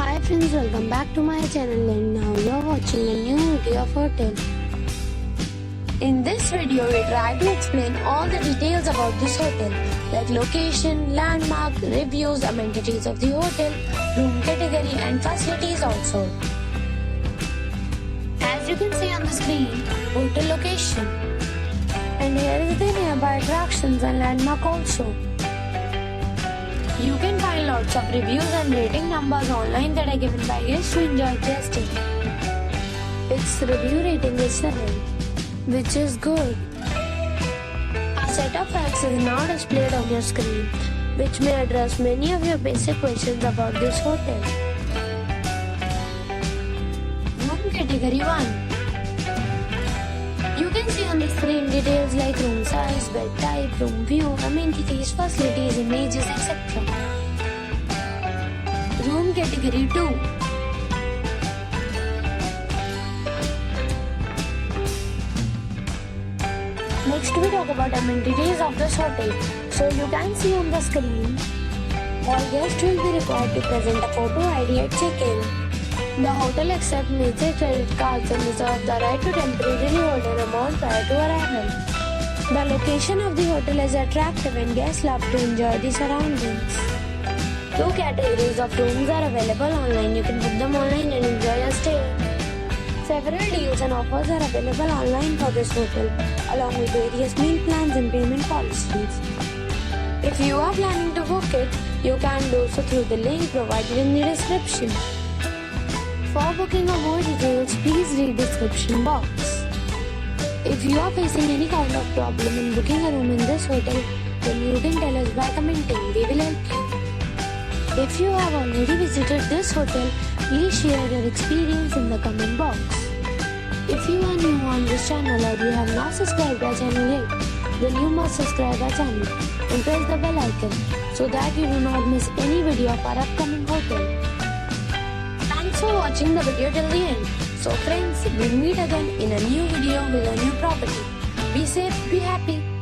Hi friends, welcome back to my channel and now you are watching a new video of hotel. In this video, we try to explain all the details about this hotel, like location, landmark, reviews, amenities of the hotel, room category and facilities also. As you can see on the screen, hotel location. And here is the nearby attractions and landmark also. You can find lots of reviews and rating numbers online that are given by guests to enjoy their stay. Its review rating is 7, which is good. A set of facts is now displayed on your screen, which may address many of your basic questions about this hotel. Room Category 1. You can see on the screen details like room size, bed type, room view, amenities, facilities, images, etc. Room Category 2. Next we talk about amenities of this hotel. So you can see on the screen, all guests will be required to present a photo ID at check-in. The hotel accepts major credit cards and reserves the right to temporarily hold an amount prior to arrival. The location of the hotel is attractive and guests love to enjoy the surroundings. 2 categories of rooms are available online. You can book them online and enjoy your stay. Several deals and offers are available online for this hotel, along with various meal plans and payment policies. If you are planning to book it, you can do so through the link provided in the description. For booking or more details, please read the description box. If you are facing any kind of problem in booking a room in this hotel, then you can tell us by commenting. We will help you. If you have already visited this hotel, please share your experience in the comment box. If you are new on this channel or you have not subscribed our channel yet, then you must subscribe our channel and press the bell icon so that you do not miss any video of our upcoming hotel. Thanks for watching the video till the end. So friends, we'll meet again in a new video with a new property. Be safe, be happy.